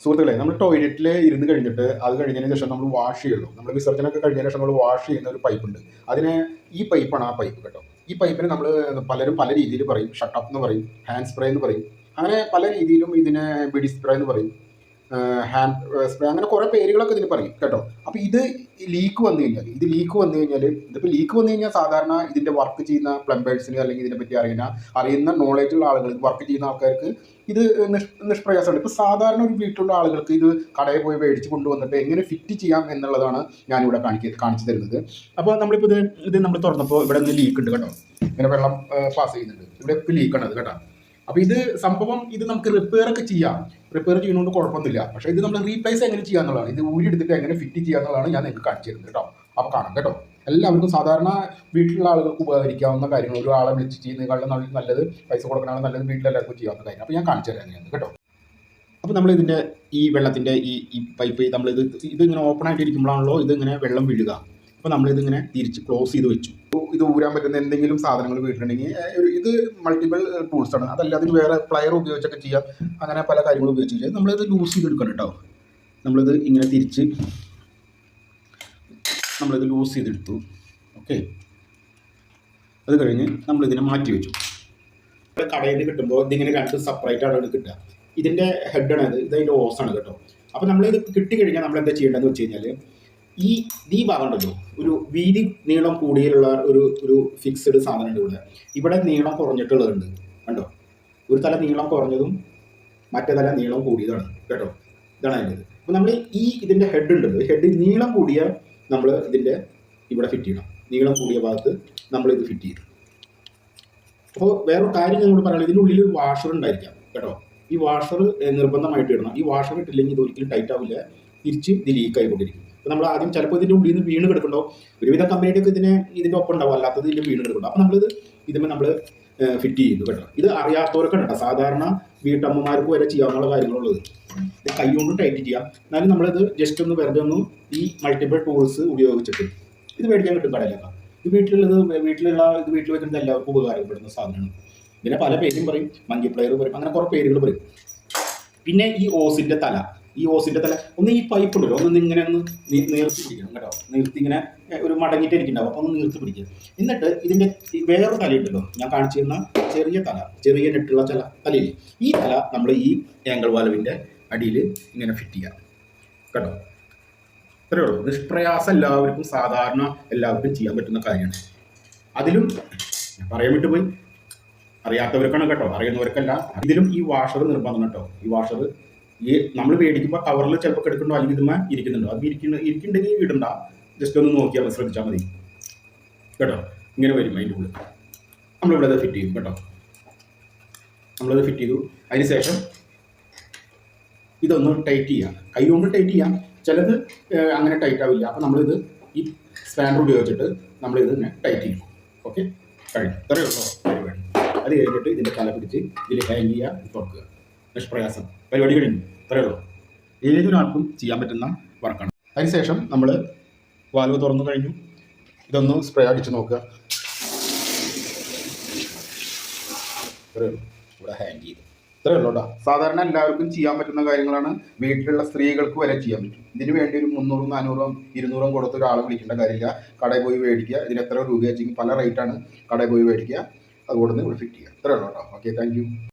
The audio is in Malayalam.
സുഹൃത്തുക്കളെ, നമ്മൾ ടോയ്ലറ്റിൽ ഇരുന്ന് കഴിഞ്ഞിട്ട് അത് കഴിഞ്ഞതിന് ശേഷം നമ്മൾ വാഷ് ചെയ്യുള്ളൂ. നമ്മൾ വിസർജനമൊക്കെ കഴിഞ്ഞതിന് ശേഷം നമ്മൾ വാഷ് ചെയ്യുന്ന ഒരു പൈപ്പുണ്ട്. അതിന് ഈ പൈപ്പാണ് ആ പൈപ്പ് കേട്ടോ. ഈ പൈപ്പിന് നമ്മൾ പലരും പല രീതിയിൽ പറയും. ഷട്ടപ്പ് എന്ന് പറയും, ഹാൻഡ് സ്പ്രേ എന്ന് പറയും, അങ്ങനെ പല രീതിയിലും ഇതിനെ ബിഡി സ്പ്രേ എന്ന് പറയും, ഹാൻഡ് സ്പ്രേ, അങ്ങനെ കുറേ പേരുകളൊക്കെ ഇതിന് പറയും കേട്ടോ. അപ്പോൾ ഇത് ലീക്ക് വന്നു കഴിഞ്ഞാൽ ഇതിപ്പോൾ ലീക്ക് വന്നു കഴിഞ്ഞാൽ സാധാരണ ഇതിൻ്റെ വർക്ക് ചെയ്യുന്ന പ്ലംബേഴ്സിന് അല്ലെങ്കിൽ ഇതിനെപ്പറ്റി അറിയുന്ന നോളേജുള്ള ആളുകൾ, വർക്ക് ചെയ്യുന്ന ആൾക്കാർക്ക് ഇത് നിഷ്പ്രയാസമാണ്. ഇപ്പോൾ സാധാരണ ഒരു വീട്ടിലുള്ള ആളുകൾക്ക് ഇത് കടയിൽ പോയി മേടിച്ച് കൊണ്ടുവന്നിട്ട് എങ്ങനെ ഫിറ്റ് ചെയ്യാം എന്നുള്ളതാണ് ഞാനിവിടെ കാണിച്ചു തരുന്നത്. അപ്പോൾ നമ്മളിപ്പോൾ ഇത് നമ്മൾ തുറന്നപ്പോൾ ഇവിടെ നിന്ന് ലീക്ക് ഉണ്ട് കേട്ടോ. ഇങ്ങനെ വെള്ളം പാസ് ചെയ്യുന്നുണ്ട്, ഇവിടെ ലീക്കാണ് അത് കേട്ടോ. അപ്പോൾ ഇത് സംഭവം ഇത് നമുക്ക് റിപ്പയർ ഒക്കെ ചെയ്യാം. റിപ്പയർ ചെയ്യുന്നതുകൊണ്ട് കുഴപ്പമൊന്നുമില്ല. പക്ഷേ ഇത് നമ്മൾ റീപ്ലേസ് എങ്ങനെ ചെയ്യുക എന്നുള്ളതാണ്, ഇത് ഊരിയെടുത്തിട്ട് എങ്ങനെ ഫിറ്റ് ചെയ്യുക എന്നുള്ളതാണ് ഞാൻ നിങ്ങൾക്ക് കാണിച്ചു തരുന്നത് കേട്ടോ. അപ്പോൾ കാണാം കേട്ടോ. എല്ലാവർക്കും സാധാരണ വീട്ടിലുള്ള ആളുകൾക്ക് ഉപകരിക്കാവുന്ന കാര്യങ്ങൾ, ഒരു ആളെ വിളിച്ച് ചെയ്യുന്നതിനേക്കാളും നല്ലത്, പൈസ കൊടുക്കണമെങ്കിൽ നല്ലത് വീട്ടിലെല്ലാവർക്കും ചെയ്യാവുന്ന കാര്യം. അപ്പോൾ ഞാൻ കാണിച്ചു തരാം എങ്ങനെയാണ് കേട്ടോ. അപ്പോൾ നമ്മളിതിൻ്റെ ഈ വെള്ളത്തിൻ്റെ ഈ പൈപ്പ് ഇതിങ്ങനെ ഓപ്പൺ ആയിട്ട് ഇരിക്കുമ്പോഴാണല്ലോ ഇതിങ്ങനെ വെള്ളം വീഴുക. അപ്പോൾ നമ്മളിതിങ്ങനെ തിരിച്ച് ക്ലോസ് ചെയ്ത് വെച്ചു. ഇത് ഊരാൻ പറ്റുന്ന എന്തെങ്കിലും സാധനങ്ങൾ വീട്ടിലുണ്ടെങ്കിൽ ഇത് മൾട്ടിപ്പിൾ ടൂൾസാണ്. അതല്ല അതിന് വേറെ പ്ലയർ ഉപയോഗിച്ചൊക്കെ ചെയ്യാം. അങ്ങനെ പല കാര്യങ്ങളും ഉപയോഗിച്ച് ചെയ്യാം. നമ്മളിത് ലൂസ് ചെയ്തെടുക്കണം കേട്ടോ. നമ്മളിത് ഇങ്ങനെ തിരിച്ച് നമ്മളിത് ലൂസ് ചെയ്തെടുത്തു. ഓക്കെ, അത് കഴിഞ്ഞ് നമ്മളിതിനെ മാറ്റി വെച്ചു. കടയിൽ നിന്ന് കിട്ടുമ്പോൾ ഇതിങ്ങനെ രണ്ട് സെപ്പറേറ്റ് ആണ് കിട്ടുക. ഇതിൻ്റെ ഹെഡാണ് ഇത് അതിൻ്റെ ഓസാണ് കേട്ടോ. അപ്പോൾ നമ്മളിത് കിട്ടിക്കഴിഞ്ഞാൽ നമ്മൾ എന്താ ചെയ്യേണ്ടതെന്ന് വെച്ച് കഴിഞ്ഞാൽ ഈ ഭാഗം ഉണ്ടല്ലോ, ഒരു വീതി നീളം കൂടിയുള്ള ഒരു ഫിക്സ്ഡ് സാധനം ഉണ്ട്. ഇവിടെ നീളം കുറഞ്ഞിട്ടുള്ളതുണ്ട് കണ്ടോ. ഒരു തല നീളം കുറഞ്ഞതും മറ്റേ തല നീളം കൂടിയതാണ് കേട്ടോ. ഇതാണ് അതിൻ്റെ. അപ്പോൾ നമ്മൾ ഇതിൻ്റെ ഹെഡ് ഉണ്ടല്ലോ, ഹെഡ് നീളം കൂടിയ നമ്മൾ ഇതിൻ്റെ ഇവിടെ ഫിറ്റ് ചെയ്യണം. നീളം കൂടിയ ഭാഗത്ത് നമ്മളിത് ഫിറ്റ് ചെയ്തു. അപ്പോൾ വേറൊരു കാര്യം ഞങ്ങളോട് പറയുന്നത്, ഇതിൻ്റെ ഉള്ളിൽ ഒരു വാഷർ ഉണ്ടായിരിക്കാം കേട്ടോ. ഈ വാഷർ നിർബന്ധമായിട്ട് ഇടണം. ഈ വാഷർ ഇട്ടില്ലെങ്കിൽ ഇത് ഒരിക്കലും ടൈറ്റ് ആവില്ല, തിരിച്ച് ഇത് ലീക്ക് ആയിക്കൊണ്ടിരിക്കും. അപ്പോൾ നമ്മൾ ആദ്യം ചിലപ്പോൾ ഇതിൻ്റെ ഉള്ളിൽ നിന്ന് വീണ് കിടക്കണ്ടോ. ഒരുവിധ കമ്പനിയൊക്കെ ഇതിൻ്റെ ഒപ്പം ഉണ്ടാവും, അല്ലാത്തത് ഇതിൻ്റെ വീണ് കിടക്കണ്ടോ. അപ്പോൾ ഇതിന് നമ്മൾ ഫിറ്റ് ചെയ്യുന്നു കേട്ടോ. ഇത് അറിയാത്തവരൊക്കെ കേട്ടോ, സാധാരണ വീട്ടമ്മമാർക്ക് വരെ ചെയ്യാവുന്ന കാര്യങ്ങളുള്ളത്. ഇത് കൈ കൊണ്ട് ടൈറ്റ് ചെയ്യാം. എന്നാലും നമ്മളിത് ജസ്റ്റ് ഒന്ന് വെറുതെ ഈ മൾട്ടിപ്പിൾ ടൂൾസ് ഉപയോഗിച്ചിട്ട് ഇത് മേടിക്കാൻ കിട്ടും കടയിലൊക്കെ. ഇത് വീട്ടിൽ വെക്കുന്നത് എല്ലാവർക്കും ഉപകാരപ്പെടുന്ന സാധനമാണ്. ഇതിനെ പല പേരും പറയും, മങ്കി പ്ലെയർ പറയും, അങ്ങനെ കുറേ പേരുകൾ പറയും. പിന്നെ ഈ ഓസിൻ്റെ തല ഒന്ന് ഈ പൈപ്പ് ഉണ്ടല്ലോ, ഇങ്ങനെ നീർത്തി പിടിക്കണം കേട്ടോ. നീർത്തി ഇങ്ങനെ ഒരു മടങ്ങിയിട്ട് ഇരിക്കുന്നുണ്ടാവും. അപ്പോൾ ഒന്ന് നീർത്തി പിടിക്കുക. എന്നിട്ട് ഇതിൻ്റെ വേറൊരു തലയുണ്ടല്ലോ, ഞാൻ കാണിച്ചു തരുന്ന ചെറിയ നെട്ടുള്ള തലയിൽ ഈ തല നമ്മൾ ഈ ആംഗിൾ വാൽവിൻ്റെ അടിയിൽ ഇങ്ങനെ ഫിറ്റ് ചെയ്യാം കേട്ടോ. ഇത്രയേ ഉള്ളൂ. നിഷ്പ്രയാസം എല്ലാവർക്കും ചെയ്യാൻ പറ്റുന്ന കാര്യമാണ്. അതിലും പറയാൻ വിട്ടുപോയി, അറിയാത്തവർക്കാണ് കേട്ടോ, അറിയുന്നവർക്കല്ല. ഇതിലും ഈ വാഷർ നിർബന്ധം കേട്ടോ. ഈ വാഷർ നമ്മൾ മേടിക്കുമ്പോൾ കവറിൽ ചിലപ്പോൾ എടുക്കണ്ടോ, അല്ലെങ്കിൽ ഇതുമ്മ ഇരിക്കുന്നുണ്ടോ. അത് ഇരിക്കുന്നുണ്ടെങ്കിൽ ഇടണ്ട, ജസ്റ്റ് ഒന്ന് നോക്കിയാൽ ശ്രദ്ധിച്ചാൽ മതി കേട്ടോ. ഇങ്ങനെ വരും അതിൻ്റെ ഉള്ളിൽ. നമ്മളിവിടെ അത് ഫിറ്റ് ചെയ്യും കേട്ടോ. നമ്മളത് ഫിറ്റ് ചെയ്തു. അതിന് ശേഷം ഇതൊന്ന് ടൈറ്റ് ചെയ്യാം. കൈ കൊണ്ട് ടൈറ്റ് ചെയ്യാം. ചിലത് അങ്ങനെ ടൈറ്റ് ആവില്ല. അപ്പോൾ നമ്മളിത് ഈ സ്പാനർ ഉപയോഗിച്ചിട്ട് നമ്മളിത് ഇങ്ങനെ ടൈറ്റ് ചെയ്യും. ഓക്കെ, കഴിഞ്ഞു. ഇത്രയേ ഉള്ളൂ പരിപാടി. അത് കഴിഞ്ഞിട്ട് ഇതിൻ്റെ തല പിടിച്ച് ഇതിൽ ഹാങ് ചെയ്യുക, തുറക്കുക. നിഷ്പ്രയാസം പരിപാടി കഴിഞ്ഞു. ഇത്രയേ ഉള്ളൂ. ഏതൊരാൾക്കും ചെയ്യാൻ പറ്റുന്ന വർക്കാണ്. അതിനുശേഷം നമ്മൾ വാൽവ് തുറന്നു കഴിഞ്ഞു. ഇതൊന്ന് സ്പ്രേ അടിച്ച് നോക്കുക. ഇത്രയേ ഉള്ളൂ. ഇവിടെ ഹാങ് ചെയ്തു. ഇത്രയേ ഉള്ളൂ കേട്ടോ. സാധാരണ എല്ലാവർക്കും ചെയ്യാൻ പറ്റുന്ന കാര്യങ്ങളാണ്. വീട്ടിലുള്ള സ്ത്രീകൾക്ക് വരെ ചെയ്യാൻ പറ്റും. ഇതിന് വേണ്ടി ഒരു 300, 400, 200 കൊടുത്ത് ഒരാളെ വിളിക്കേണ്ട കാര്യമില്ല. കടയിൽ പോയി മേടിക്കുക. ഇതിന് എത്ര രൂപ വെച്ചെങ്കിൽ പല റേറ്റാണ്. കടയിൽ പോയി മേടിക്കുക, അതുകൊണ്ട് ഇവിടെ ഫിറ്റ് ചെയ്യുക. ഇത്രയേ ഉള്ളൂ കേട്ടോ. Okay, thank you.